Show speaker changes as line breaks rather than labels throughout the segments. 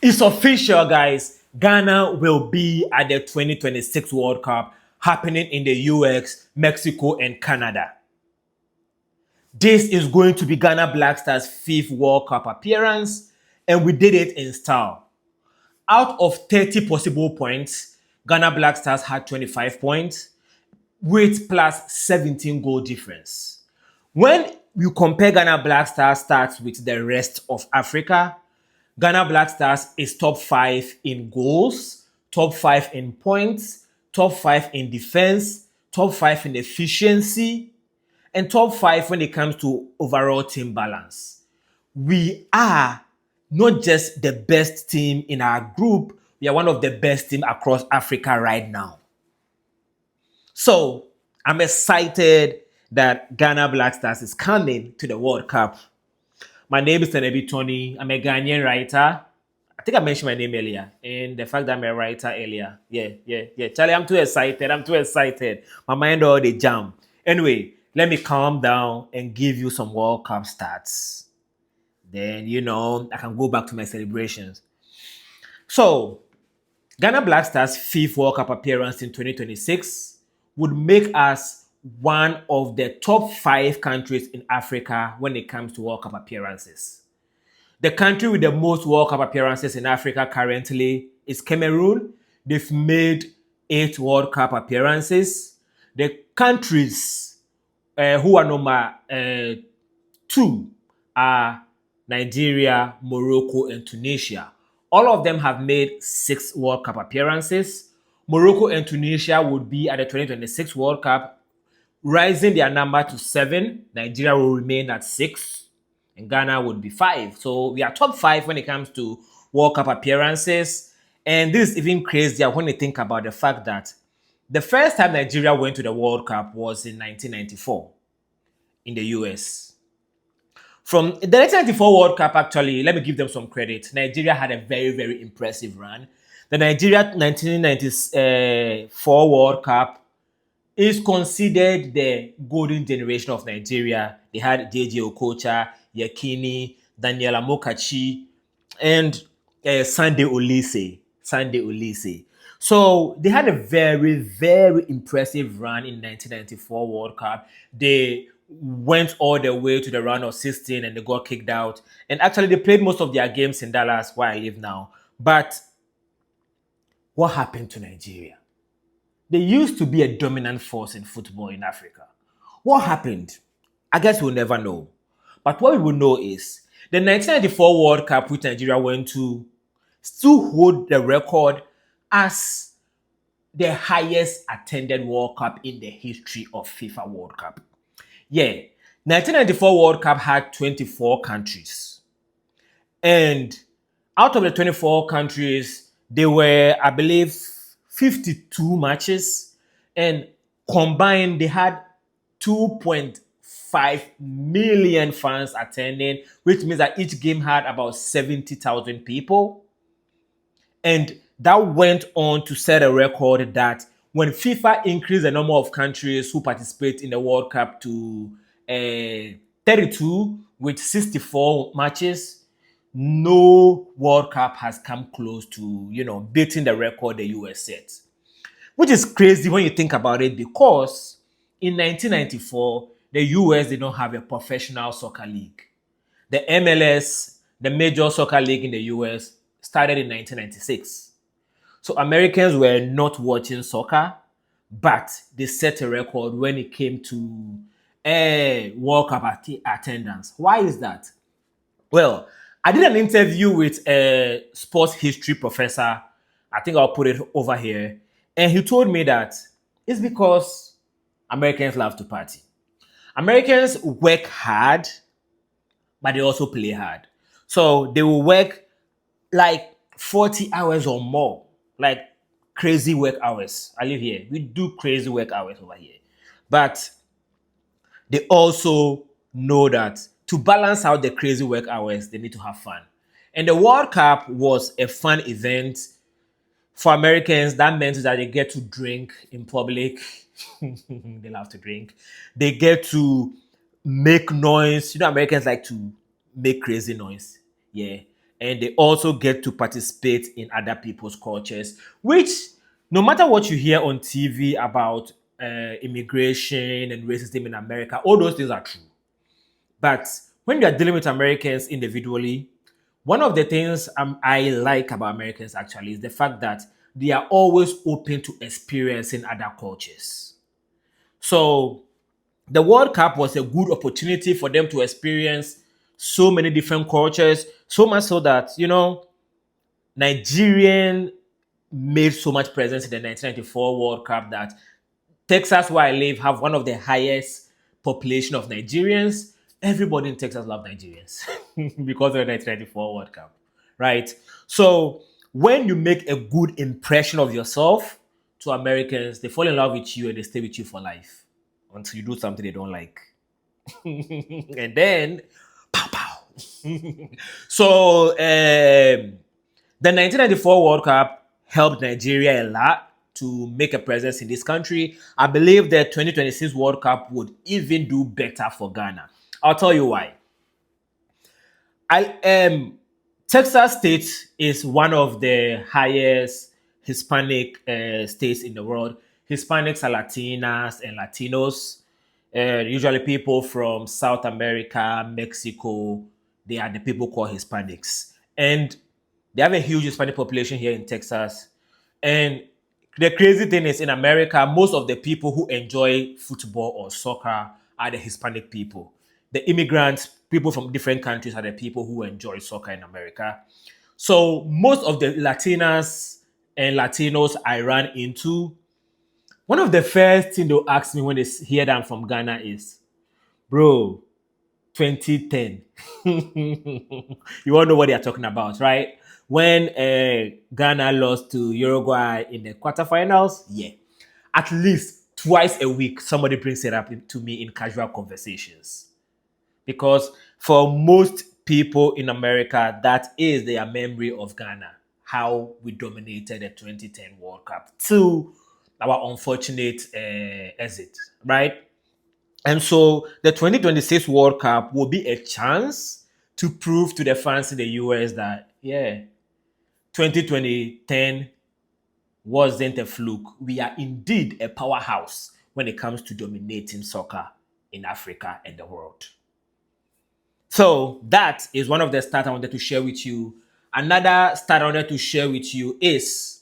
It's official, guys. Ghana will be at the 2026 World Cup happening in the US, Mexico, and Canada. This is going to be Ghana Black Stars' fifth World Cup appearance, and we did it in style. Out of 30 possible points, Ghana Black Stars had 25 points with plus 17 goal difference. When you compare Ghana Black Stars stats with the rest of Africa, Ghana Black Stars is top 5 in goals, top 5 in points, top 5 in defense, top 5 in efficiency, and top 5 when it comes to overall team balance. We are not just the best team in our group, we are one of the best teams across Africa right now. So I'm excited that Ghana Black Stars is coming to the World Cup. My name is Tenebi Tony. I'm a Ghanaian writer. I think I mentioned my name earlier, and the fact that I'm a writer earlier. Yeah. Charlie, I'm too excited. My mind all the jam. Anyway, let me calm down and give you some World Cup stats. Then, I can go back to my celebrations. So, Ghana Black Stars' fifth World Cup appearance in 2026 would make us one of the top 5 countries in Africa when it comes to World Cup appearances. The country with the most World Cup appearances in Africa currently is Cameroon. They've made 8 World Cup appearances. The countries who are number 2 are Nigeria, Morocco, and Tunisia. All of them have made 6 World Cup appearances. Morocco and Tunisia would be at the 2026 World Cup, rising their number to 7. Nigeria will remain at 6, and Ghana would be 5. So we are top 5 when it comes to World Cup appearances. And this is even crazier when you think about the fact that the first time Nigeria went to the World Cup was in 1994 in the US. From the 1994 World Cup, actually, let me give them some credit. Nigeria had a very, very impressive run. The Nigeria 1994 World Cup is considered the golden generation of Nigeria. They had JJ Okocha, Yakini, Daniel Amokachi, and Sunday Olise. So they had a very, very impressive run in 1994 World Cup. They went all the way to the round of 16 and they got kicked out. And actually, they played most of their games in Dallas, where I live now. But what happened to Nigeria? They used to be a dominant force in football in Africa. What happened? I guess we'll never know. But what we will know is the 1994 World Cup, which Nigeria went to, still hold the record as the highest attended World Cup in the history of FIFA World Cup. Yeah, 1994 World Cup had 24 countries. And out of the 24 countries, there were, I believe, 52 matches. And combined, they had 2.5 million fans attending, which means that each game had about 70,000 people. And that went on to set a record that when FIFA increased the number of countries who participate in the World Cup to 32 with 64 matches, no World Cup has come close to, beating the record the US set. Which is crazy when you think about it, because in 1994, the US did not have a professional soccer league. The MLS, the major soccer league in the US, started in 1996. So Americans were not watching soccer, but they set a record when it came to World Cup attendance. Why is that? Well, I did an interview with a sports history professor. I think I'll put it over here. And he told me that it's because Americans love to party. Americans work hard, but they also play hard. So they will work like 40 hours or more, like crazy work hours. I live here. We do crazy work hours over here. But they also know that to balance out the crazy work hours, they need to have fun. And the World Cup was a fun event for Americans. That meant that they get to drink in public. They love to drink. They get to make noise. Americans like to make crazy noise. Yeah. and they also get to participate in other people's cultures, which no matter what you hear on TV about immigration and racism in America, all those things are true. But when you are dealing with Americans individually, one of the things I like about Americans actually is the fact that they are always open to experiencing other cultures. So the World Cup was a good opportunity for them to experience so many different cultures, so much so that, Nigerian made so much presence in the 1994 World Cup that Texas, where I live, have one of the highest population of Nigerians. Everybody in Texas love Nigerians because of the 1994 World Cup, right? So when you make a good impression of yourself to Americans, they fall in love with you and they stay with you for life until you do something they don't like. And then, pow, pow. So the 1994 World Cup helped Nigeria a lot to make a presence in this country. I believe the 2026 World Cup would even do better for Ghana. I'll tell you why. Texas State is one of the highest Hispanic states in the world. Hispanics are Latinas and Latinos. Usually people from South America, Mexico, they are the people called Hispanics. And they have a huge Hispanic population here in Texas. And the crazy thing is, in America, most of the people who enjoy football or soccer are the Hispanic people. The immigrants, people from different countries, are the people who enjoy soccer in America. So most of the Latinas and Latinos I ran into, one of the first things they'll ask me when they hear that I'm from Ghana is, bro, 2010. You all know what they're talking about, right? When Ghana lost to Uruguay in the quarterfinals, yeah. At least twice a week, somebody brings it up to me in casual conversations. Because for most people in America, that is their memory of Ghana, how we dominated the 2010 World Cup to our unfortunate exit, right? And so the 2026 World Cup will be a chance to prove to the fans in the US that, yeah, 2010 wasn't a fluke. We are indeed a powerhouse when it comes to dominating soccer in Africa and the world. So that is one of the stats I wanted to share with you. Another stat I wanted to share with you is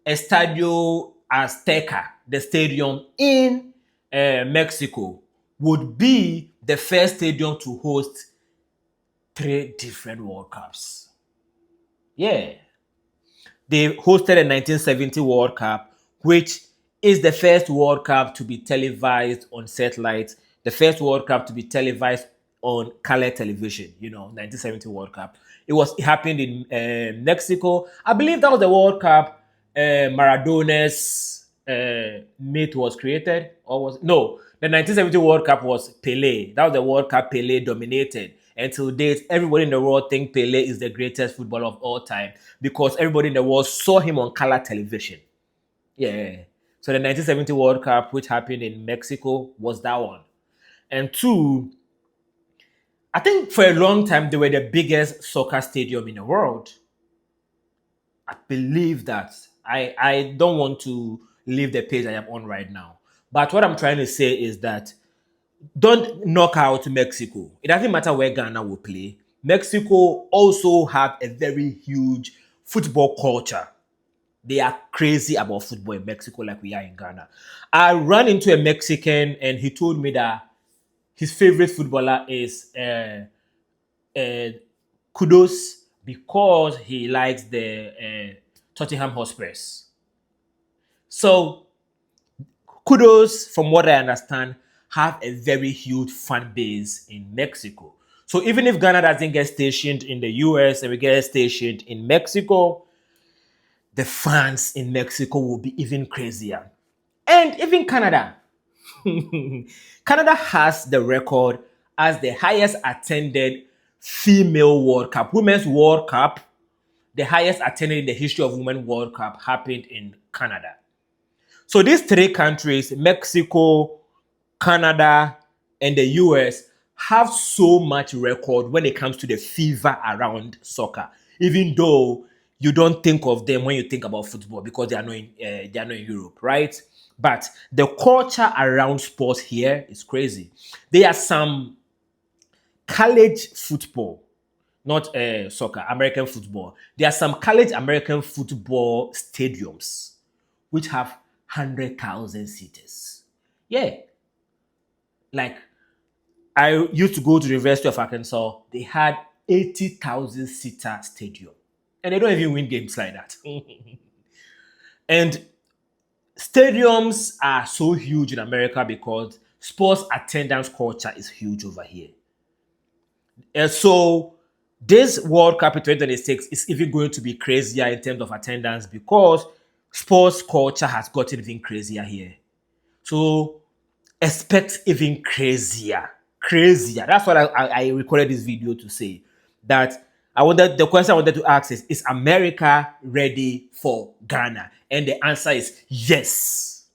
Estadio Azteca, the stadium in Mexico, would be the first stadium to host 3 different World Cups. Yeah. They hosted a 1970 World Cup, which is the first World Cup to be televised on satellite, the first World Cup to be televised on color television, 1970 World Cup. It happened in Mexico. I believe that was the World Cup Maradona's myth was created, or was no, the 1970 World Cup was Pele. That was the World Cup Pele dominated. And to date, everybody in the world think Pele is the greatest footballer of all time because everybody in the world saw him on color television. Yeah. So the 1970 World Cup, which happened in Mexico, was that one. And 2, I think for a long time, they were the biggest soccer stadium in the world. I believe that. I don't want to leave the page I am on right now. But what I'm trying to say is that don't knock out Mexico. It doesn't matter where Ghana will play. Mexico also have a very huge football culture. They are crazy about football in Mexico like we are in Ghana. I ran into a Mexican and he told me that his favorite footballer is Kudos because he likes the Tottenham Hotspurs. So Kudos, from what I understand, have a very huge fan base in Mexico. So even if Ghana doesn't get stationed in the US and we get stationed in Mexico, the fans in Mexico will be even crazier. And even Canada. Canada has the record as the highest attended female World Cup. Women's World Cup, the highest attended in the history of Women's World Cup, happened in Canada. So these 3 countries, Mexico, Canada, and the US, have so much record when it comes to the fever around soccer, even though you don't think of them when you think about football because they are not in Europe, right? But the culture around sports here is crazy. There are some college football, not soccer, American football. There are some college American football stadiums which have 100,000 seaters. Yeah, like I used to go to the University of Arkansas. They had 80,000 seater stadium, and they don't even win games like that. And stadiums are so huge in America because sports attendance culture is huge over here. And so this World Cup in 2026 is even going to be crazier in terms of attendance because sports culture has gotten even crazier here. So expect even crazier. Crazier. That's what I recorded this video to say. That the question I wanted to ask is America ready for Ghana? And the answer is yes.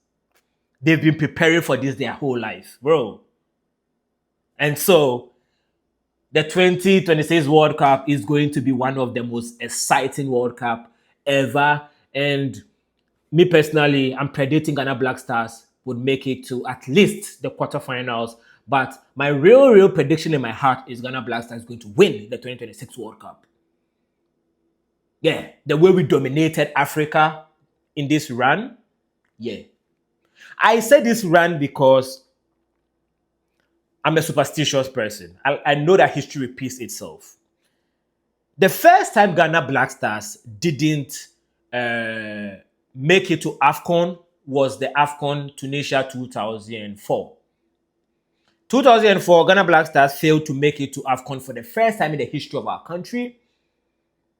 They've been preparing for this their whole life, bro. And so the 2026 World Cup is going to be one of the most exciting World Cup ever. And me personally, I'm predicting Ghana Black Stars would make it to at least the quarterfinals. But my real prediction in my heart is Ghana Black Stars is going to win the 2026 World Cup. Yeah, the way we dominated Africa in this run. Yeah. I said this run because I'm a superstitious person. I know that history repeats itself. The first time Ghana Black Stars didn't make it to AFCON was the AFCON Tunisia 2004. 2004, Ghana Black Stars failed to make it to AFCON for the first time in the history of our country.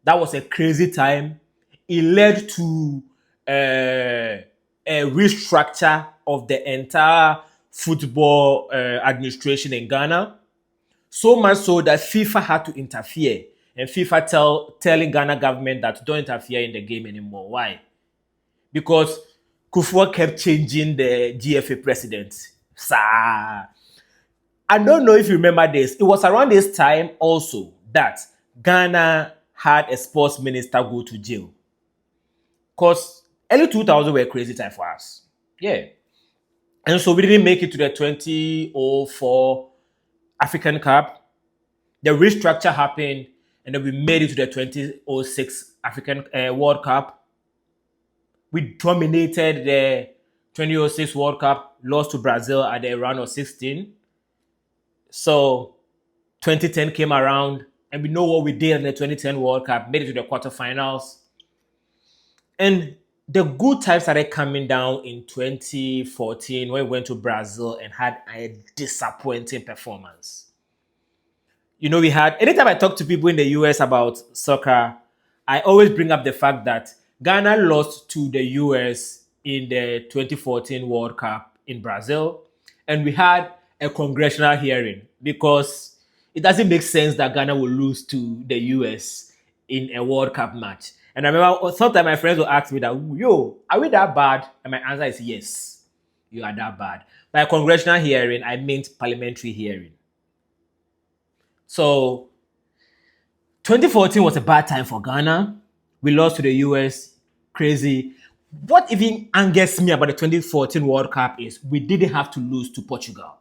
That was a crazy time. It led to a restructure of the entire football administration in Ghana. So much so that FIFA had to interfere. And FIFA telling Ghana government that don't interfere in the game anymore. Why? Because Kufuor kept changing the GFA president. I don't know if you remember this. It was around this time also that Ghana had a sports minister go to jail. Because early 2000 were a crazy time for us. Yeah. And so we didn't make it to the 2004 African Cup. The restructure happened, and then we made it to the 2006 African World Cup. We dominated the 2006 World Cup, lost to Brazil at the round of 16. So 2010 came around, and we know what we did in the 2010 World Cup, made it to the quarterfinals. And the good times started coming down in 2014 when we went to Brazil and had a disappointing performance. You know, anytime I talk to people in the US about soccer, I always bring up the fact that Ghana lost to the US in the 2014 World Cup in Brazil. And we had a congressional hearing because it doesn't make sense that Ghana will lose to the US in a World Cup match. And I remember sometimes my friends will ask me that, yo, are we that bad? And my answer is yes, you are that bad. By a congressional hearing, I meant parliamentary hearing. So 2014 was a bad time for Ghana. We lost to the US. Crazy. What even angers me about the 2014 World Cup is we didn't have to lose to Portugal.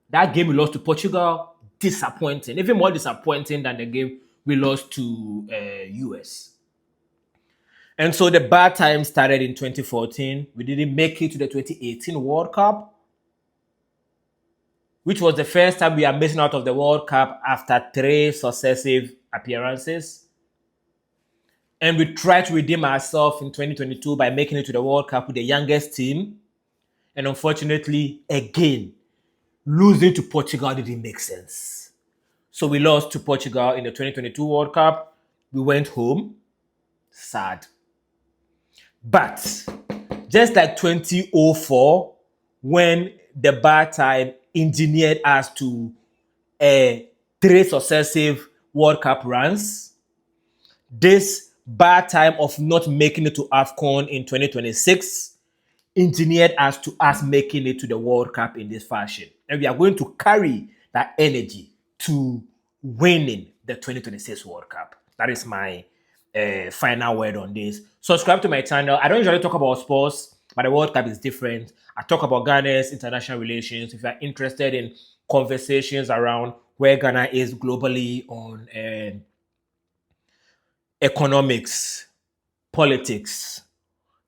That game we lost to Portugal, disappointing. Even more disappointing than the game we lost to US. And so the bad time started in 2014. We didn't make it to the 2018 World Cup, which was the first time we are missing out of the World Cup after 3 successive appearances. And we tried to redeem ourselves in 2022 by making it to the World Cup with the youngest team. And unfortunately, again, losing to Portugal didn't make sense. So we lost to Portugal in the 2022 World Cup. We went home. Sad. But just like 2004, when the bad time engineered us to 3 successive World Cup runs, this bad time of not making it to AFCON in 2026 engineered us to us making it to the World Cup in this fashion. And we are going to carry that energy to winning the 2026 World Cup. That is my final word on this. Subscribe to my channel. I don't usually talk about sports, but the World Cup is different. I talk about Ghana's international relations. If you are interested in conversations around where Ghana is globally on economics, politics,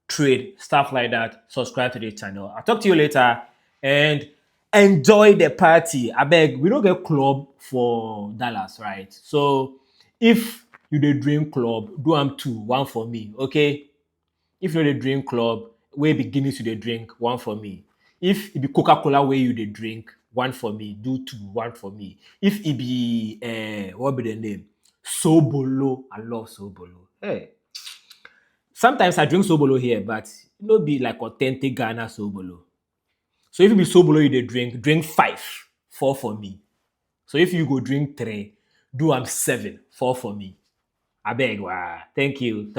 trade, stuff like that, subscribe to the channel. I'll talk to you later and enjoy the party. I beg, we don't get club for Dallas, right? So if you the dream club, do am two, one for me, okay? If you're the drink club, where beginnings you the drink, one for me. If it be Coca-Cola where you the drink, one for me. Do two, one for me. If it be what be the name? Sobolo. I love Sobolo. Hey. Sometimes I drink Sobolo here, but it no be like authentic Ghana Sobolo. So if it be Sobolo you the drink five, four for me. So if you go drink three, do am seven, four for me. I beg, wow. Thank you.